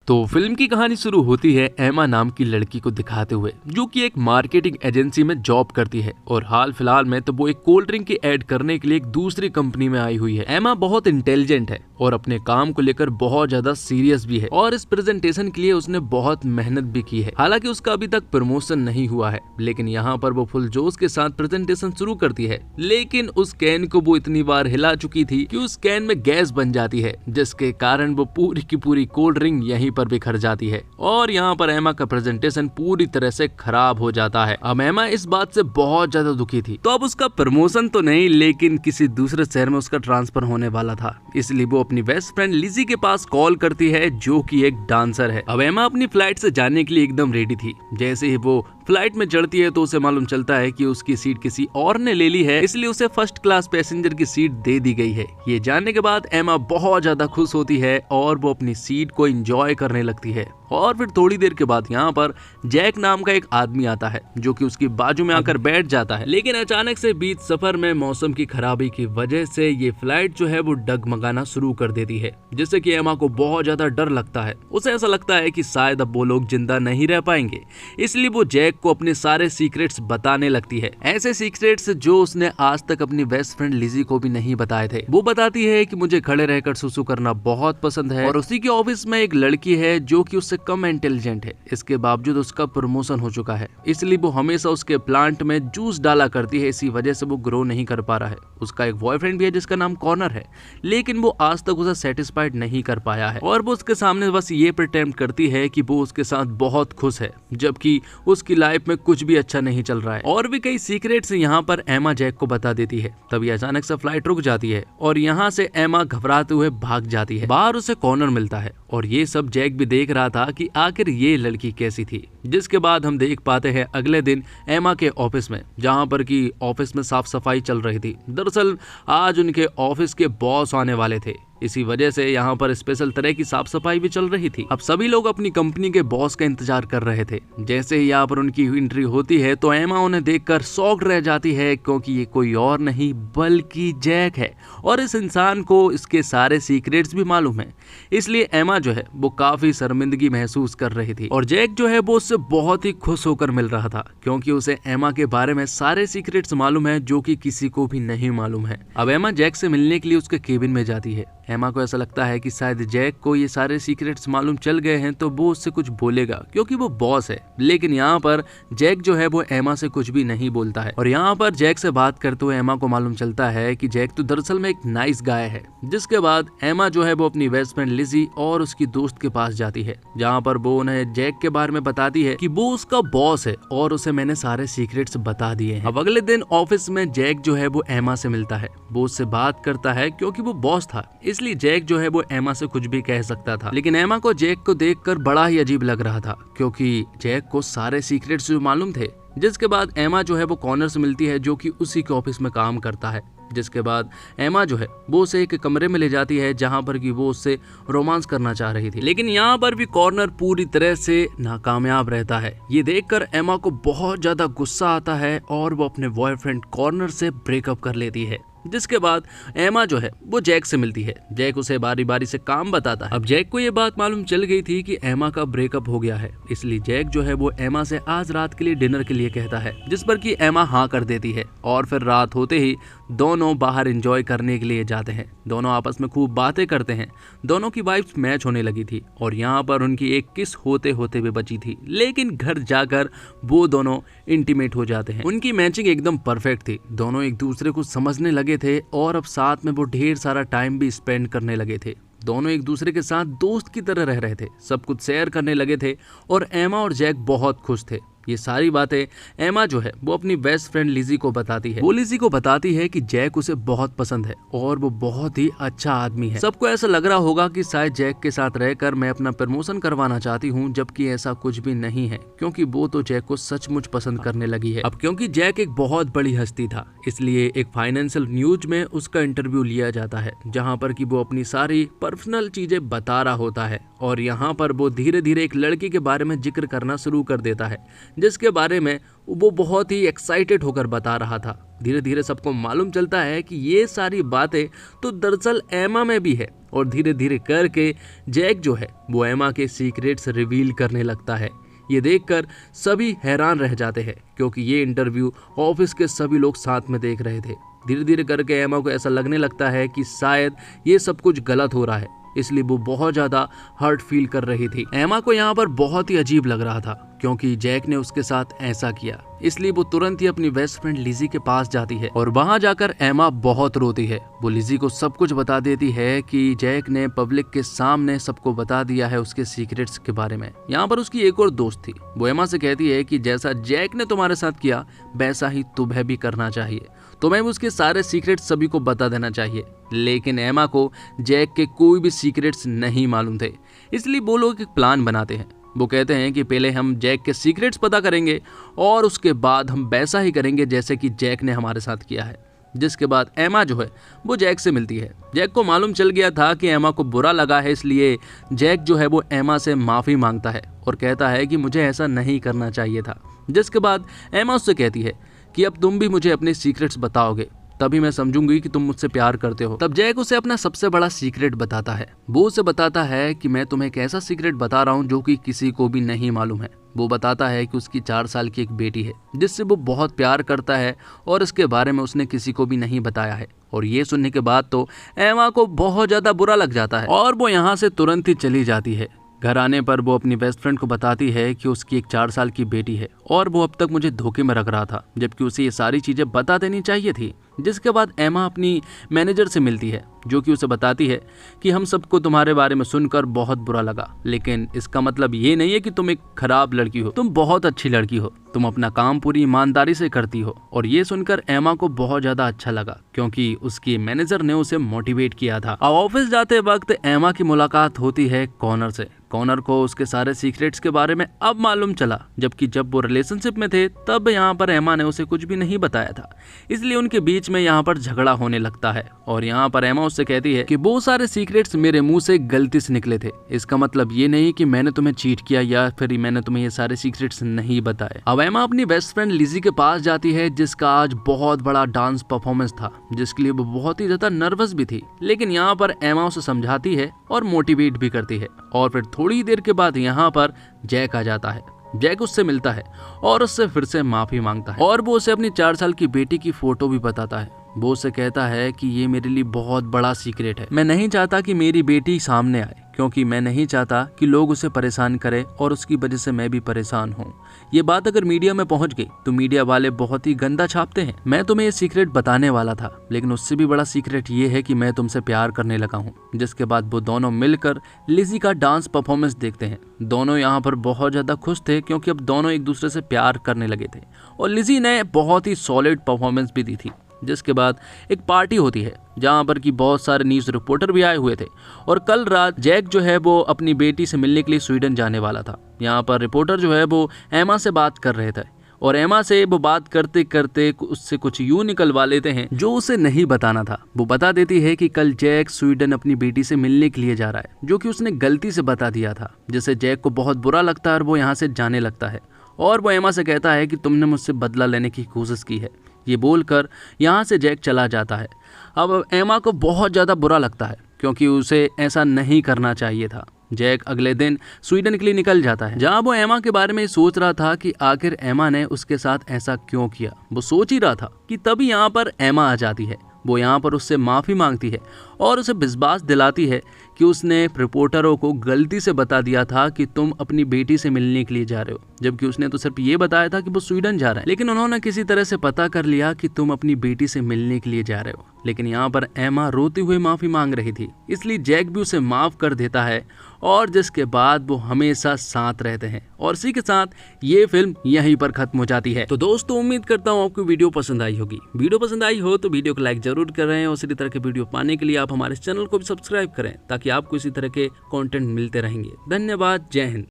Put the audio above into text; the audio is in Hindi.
तो फिल्म की कहानी शुरू होती है एमा नाम की लड़की को दिखाते हुए, जो कि एक मार्केटिंग एजेंसी में जॉब करती है और हाल फिलहाल में तो वो एक कोल्ड ड्रिंक की ऐड करने के लिए एक दूसरी कंपनी में आई हुई है। एमा बहुत इंटेलिजेंट है और अपने काम को लेकर बहुत ज्यादा सीरियस भी है और इस प्रेजेंटेशन के लिए उसने बहुत मेहनत भी की है। हालांकि उसका अभी तक प्रमोशन नहीं हुआ है, लेकिन यहाँ पर वो फुल जोश के साथ प्रेजेंटेशन शुरू करती है। लेकिन उस कैन को वो इतनी बार हिला चुकी थी कि उस कैन में गैस बन जाती है, जिसके कारण वो पूरी की पूरी कोल्ड ड्रिंक यहीं पर बिखर जाती है और यहाँ पर एमा का प्रेजेंटेशन पूरी तरह से खराब हो जाता है। अब एमा इस बात से बहुत ज्यादा दुखी थी, तो अब उसका प्रमोशन तो नहीं, लेकिन किसी दूसरे शहर में उसका ट्रांसफर होने वाला था। इसलिए वो अपनी बेस्ट फ्रेंड लिजी के पास कॉल करती है, जो कि एक डांसर है। अब एमा अपनी फ्लाइट से जाने के लिए एकदम रेडी थी। जैसे ही वो फ्लाइट में चढ़ती है तो उसे मालूम चलता है कि उसकी सीट किसी और ने ले ली है, इसलिए उसे फर्स्ट क्लास पैसेंजर की सीट दे दी गई है। ये जानने के बाद एमा बहुत ज्यादा खुश होती है और वो अपनी सीट को एंजॉय करने लगती है। और फिर थोड़ी देर के बाद यहाँ पर जैक नाम का एक आदमी आता है, जो कि उसकी बाजू में आकर बैठ जाता है। लेकिन अचानक से बीच सफर में मौसम की खराबी की वजह से ये फ्लाइट जो है वो डगमगाना शुरू कर देती है, जिससे कि एमा को बहुत ज्यादा डर लगता है। उसे ऐसा लगता है कि शायद अब वो लोग जिंदा नहीं रह पाएंगे, इसलिए वो जैक को अपने सारे सीक्रेट्स बताने लगती है। ऐसे सीक्रेट्स जो उसने आज तक अपनी बेस्ट फ्रेंड लिजी को भी नहीं बताए थे। वो बताती है कि मुझे खड़े रहकर सुसु करना बहुत पसंद है और उसी के ऑफिस में एक लड़की है जो कि उससे कम इंटेलिजेंट है। इसके बावजूद उसका प्रमोशन हो चुका है, इसलिए वो हमेशा उसके प्लांट में जूस डाला करती है। इसी वजह से वो ग्रो नहीं कर पा रहा है। उसका एक बॉयफ्रेंड भी है जिसका नाम कॉर्नर है, लेकिन वो आज तक उसे सेटिस्फाइड नहीं कर पाया है और वो उसके सामने बस ये प्रिटेंड करती है कि वो उसके साथ बहुत खुश है, जबकि उसकी लाइफ में कुछ भी अच्छा नहीं चल रहा है। और भी कई सीक्रेट्स यहाँ पर एमा जैक को बता देती है। तभी अचानक से फ्लाइट रुक जाती है और यहाँ से एमा घबराते हुए भाग जाती है। बाहर उसे कॉर्नर मिलता है और ये सब जैक भी देख रहा था कि आखिर ये लड़की कैसी थी। जिसके बाद हम देख पाते हैं अगले दिन एमा के ऑफिस में, जहां पर कि ऑफिस में साफ सफाई चल रही थी। दरअसल आज उनके ऑफिस के बॉस आने वाले थे, इसी वजह से यहाँ पर स्पेशल तरह की साफ सफाई भी चल रही थी। अब सभी लोग अपनी कंपनी के बॉस का इंतजार कर रहे थे। जैसे ही यहाँ पर उनकी एंट्री होती है तो एमा उन्हें देखकर शॉक्ड रह जाती है, क्योंकि ये कोई और नहीं बल्कि जैक है और इस इंसान को इसके सारे सीक्रेट्स भी मालूम है। इसलिए एमा जो है वो काफी शर्मिंदगी महसूस कर रही थी और जैक जो है वो उससे बहुत ही खुश होकर मिल रहा था, क्योंकि उसे एमा के बारे में सारे सीक्रेट्स मालूम है जो कि किसी को भी नहीं मालूम है। अब एमा जैक से मिलने के लिए उसके केबिन में जाती है। एमा को ऐसा लगता है कि शायद जैक को ये सारे सीक्रेट्स मालूम चल गए हैं तो वो उससे कुछ बोलेगा, क्योंकि वो बॉस है। लेकिन यहाँ पर जैक जो है वो एमा से कुछ भी नहीं बोलता है और यहाँ पर जैक से बात करते हुए एमा को मालूम चलता है कि जैक तो दरअसल में एक नाइस गाय है। जिसके बाद एमा जो है वो अपनी बेस्ट फ्रेंड लिजी और उसकी दोस्त के पास जाती है, जहाँ पर वो उन्हें जैक के बारे में बताती है कि वो उसका बॉस है और उसे मैंने सारे सीक्रेट्स बता दिए हैं। अब अगले दिन ऑफिस में जैक जो है वो एमा से मिलता है। वो उससे बात करता है क्योंकि वो बॉस था, इसलिए जैक जो है वो एमा से कुछ भी कह सकता था। लेकिन एमा को जैक को देखकर बड़ा ही अजीब लग रहा था, क्योंकि जैक को सारे सीक्रेट्स जो मालूम थे। जिसके बाद एमा जो है वो कॉर्नर से मिलती है, जो कि उसी के ऑफिस में काम करता है। जिसके बाद एमा जो है वो उसे एक कमरे में ले जाती है, जहां पर कि वो उससे रोमांस करना चाह रही थी। लेकिन यहाँ पर भी कॉर्नर पूरी तरह से नाकामयाब रहता है। ये देखकर एमा को बहुत ज्यादा गुस्सा आता है और वो अपने बॉयफ्रेंड कॉर्नर से ब्रेकअप कर लेती है। जिसके बाद एमा जो है वो जैक से मिलती है। जैक उसे बारी बारी से काम बताता है। अब जैक को ये बात मालूम चल गई थी कि एमा का ब्रेकअप हो गया है, इसलिए जैक जो है वो एमा से आज रात के लिए डिनर के लिए कहता है, जिस पर कि एमा हाँ कर देती है। और फिर रात होते ही दोनों बाहर एंजॉय करने के लिए जाते हैं। दोनों आपस में खूब बातें करते हैं। दोनों की वाइब्स मैच होने लगी थी और यहाँ पर उनकी एक किस होते होते भी बची थी। लेकिन घर जाकर वो दोनों इंटीमेट हो जाते हैं। उनकी मैचिंग एकदम परफेक्ट थी। दोनों एक दूसरे को समझने लगे थे और अब साथ में वो ढेर सारा टाइम भी स्पेंड करने लगे थे। दोनों एक दूसरे के साथ दोस्त की तरह रह रहे थे, सब कुछ शेयर करने लगे थे और एमा और जैक बहुत खुश थे। ये सारी बातें एमा जो है वो अपनी बेस्ट फ्रेंड लिजी को बताती है। वो लिजी को बताती है कि जैक उसे बहुत पसंद है और वो बहुत ही अच्छा आदमी है। सबको ऐसा लग रहा होगा कि शायद जैक के साथ रहकर मैं अपना प्रमोशन करवाना चाहती हूँ, जबकि ऐसा कुछ भी नहीं है, क्योंकि वो तो जैक को सचमुच पसंद करने लगी है। अब क्योंकि जैक एक बहुत बड़ी हस्ती था, इसलिए एक फाइनेंशियल न्यूज में उसका इंटरव्यू लिया जाता है, जहाँ पर कि वो अपनी सारी पर्सनल चीजें बता रहा होता है। और यहाँ पर वो धीरे धीरे एक लड़की के बारे में जिक्र करना शुरू कर देता है, जिसके बारे में वो बहुत ही एक्साइटेड होकर बता रहा था। धीरे धीरे सबको मालूम चलता है कि ये सारी बातें तो दरअसल एमा में भी है। और धीरे धीरे करके जैक जो है वो एमा के सीक्रेट्स रिवील करने लगता है। ये देखकर सभी हैरान रह जाते हैं क्योंकि ये इंटरव्यू ऑफिस के सभी लोग साथ में देख रहे थे। धीरे धीरे करके एमा को ऐसा लगने लगता है कि शायद ये सब कुछ गलत हो रहा है, इसलिए वो बहुत ज्यादा हर्ट फील कर रही थी। एमा को यहाँ पर बहुत ही अजीब लग रहा था क्योंकि जैक ने उसके साथ ऐसा किया, इसलिए वो तुरंत ही अपनी बेस्ट फ्रेंड लिजी के पास जाती है और वहां जाकर एमा बहुत रोती है। वो लिजी को सब कुछ बता देती है कि जैक ने पब्लिक के सामने सबको बता दिया है उसके सीक्रेट्स के बारे में। यहाँ पर उसकी एक और दोस्त थी, वो एमा से कहती है कि जैसा जैक ने तुम्हारे साथ किया वैसा ही तुम्हें भी करना चाहिए, तुम्हें भी उसके सारे सीक्रेट सभी को बता देना चाहिए। लेकिन एमा को जैक के कोई भी सीक्रेट्स नहीं मालूम थे, इसलिए वो लोग एक प्लान बनाते हैं। वो कहते हैं कि पहले हम जैक के सीक्रेट्स पता करेंगे और उसके बाद हम वैसा ही करेंगे जैसे कि जैक ने हमारे साथ किया है। जिसके बाद एमा जो है वो जैक से मिलती है। जैक को मालूम चल गया था कि एमा को बुरा लगा है, इसलिए जैक जो है वो एमा से माफ़ी मांगता है और कहता है कि मुझे ऐसा नहीं करना चाहिए था। जिसके बाद एमा उससे कहती है कि अब तुम भी मुझे अपने सीक्रेट्स बताओगे, तभी मैं समझूंगी कि तुम मुझसे प्यार करते हो। तब जैक उसे अपना सबसे बड़ा सीक्रेट बताता है। वो उसे बताता है कि मैं तुम्हें एक ऐसा सीक्रेट बता रहा हूँ जो कि किसी को भी नहीं मालूम है। वो बताता है कि उसकी 4 साल की एक बेटी है जिससे वो बहुत प्यार करता है और इसके बारे में उसने किसी को भी नहीं बताया है। और ये सुनने के बाद तो एमा को बहुत ज्यादा बुरा लग जाता है और वो यहाँ से तुरंत ही चली जाती है। घर आने पर वो अपनी बेस्ट फ्रेंड को बताती है कि उसकी एक 4 साल की बेटी है और वो अब तक मुझे धोखे में रख रहा था, जबकि उसे ये सारी चीजें बता देनी चाहिए थी। जिसके बाद एमा अपनी मैनेजर से मिलती है जो कि उसे बताती है कि हम सबको तुम्हारे बारे में सुनकर बहुत बुरा लगा, लेकिन इसका मतलब ये नहीं है कि तुम एक खराब लड़की हो, तुम बहुत अच्छी लड़की हो, तुम अपना काम पूरी ईमानदारी से करती हो। और ये सुनकर एमा को बहुत ज्यादा अच्छा लगा क्योंकि उसकी मैनेजर ने उसे मोटिवेट किया था। अब ऑफिस जाते वक्त एमा की मुलाकात होती है कॉनर से। कॉनर को उसके सारे सीक्रेट्स के बारे में अब मालूम चला, जबकि जब वो रिलेशनशिप में थे तब यहाँ पर एमा ने उसे कुछ भी नहीं बताया था, इसलिए उनके बीच में यहाँ पर झगड़ा होने लगता है। और यहाँ पर एमा उससे कहती है कि वो सारे सीक्रेट्स मेरे मुंह से गलती से निकले थे, इसका मतलब ये नहीं कि मैंने तुम्हें चीट किया या फिर मैंने तुम्हें ये सारे सीक्रेट्स नहीं बताए। अब एमा अपनी बेस्ट फ्रेंड लिजी के पास जाती है जिसका आज बहुत बड़ा डांस परफॉर्मेंस था, जिसके लिए वो बहुत ही ज्यादा नर्वस भी थी। लेकिन यहाँ पर एमा उसे समझाती है और मोटिवेट भी करती है। और फिर थोड़ी देर के बाद यहाँ पर जैक आ जाता है। जैक उससे मिलता है और उससे फिर से माफी मांगता है और वो उसे अपनी 4 साल की बेटी की फोटो भी बताता है। वो उसे कहता है कि ये मेरे लिए बहुत बड़ा सीक्रेट है, मैं नहीं चाहता कि मेरी बेटी सामने आए क्योंकि मैं नहीं चाहता कि लोग उसे परेशान करें और उसकी वजह से मैं भी परेशान हूँ। ये बात अगर मीडिया में पहुंच गई तो मीडिया वाले बहुत ही गंदा छापते हैं। मैं तुम्हें ये सीक्रेट बताने वाला था, लेकिन उससे भी बड़ा सीक्रेट ये है कि मैं तुमसे प्यार करने लगा हूँ। जिसके बाद वो दोनों मिलकर लिजी का डांस परफॉर्मेंस देखते हैं। दोनों यहाँ पर बहुत ज्यादा खुश थे क्योंकि अब दोनों एक दूसरे से प्यार करने लगे थे और लिजी ने बहुत ही सॉलिड परफॉर्मेंस भी दी थी। जिसके बाद एक पार्टी होती है जहां पर कि बहुत सारे न्यूज़ रिपोर्टर भी आए हुए थे और कल रात जैक जो है वो अपनी बेटी से मिलने के लिए स्वीडन जाने वाला था। यहाँ पर रिपोर्टर जो है वो एमा से बात कर रहे थे और एमा से वो बात करते करते उससे कुछ यूं निकलवा लेते हैं जो उसे नहीं बताना था। वो बता देती है कि कल जैक स्वीडन अपनी बेटी से मिलने के लिए जा रहा है, जो कि उसने गलती से बता दिया था, जिससे जैक को बहुत बुरा लगता है और वो यहाँ से जाने लगता है। और वो एमा से कहता है कि तुमने मुझसे बदला लेने की कोशिश की है। ये बोलकर यहाँ से जैक चला जाता है। अब एमा को बहुत ज़्यादा बुरा लगता है क्योंकि उसे ऐसा नहीं करना चाहिए था। जैक अगले दिन स्वीडन के लिए निकल जाता है जहाँ वो एमा के बारे में सोच रहा था कि आखिर एमा ने उसके साथ ऐसा क्यों किया। वो सोच ही रहा था कि तभी यहाँ पर एमा आ जाती है। वो यहाँ पर उससे माफ़ी मांगती है और उसे विश्वास दिलाती है कि उसने रिपोर्टरों को गलती से बता दिया था कि तुम अपनी बेटी से मिलने के लिए जा रहे हो, जबकि उसने तो सिर्फ ये बताया था कि वो स्वीडन जा रहा है। लेकिन उन्होंने किसी तरह से पता कर लिया कि तुम अपनी बेटी से मिलने के लिए जा रहे हो। लेकिन यहाँ पर एमा रोती हुई माफ़ी मांग रही थी, इसलिए जैक भी उसे माफ़ कर देता है और जिसके बाद वो हमेशा साथ रहते हैं। और इसी के साथ ये फिल्म यहीं पर खत्म हो जाती है। तो दोस्तों उम्मीद करता हूँ आपको वीडियो पसंद आई होगी। वीडियो पसंद आई हो तो वीडियो को लाइक जरूर करें और इसी तरह के वीडियो पाने के लिए आप हमारे चैनल को भी सब्सक्राइब करें ताकि आपको इसी तरह के कंटेंट मिलते रहेंगे। धन्यवाद। जय हिंद।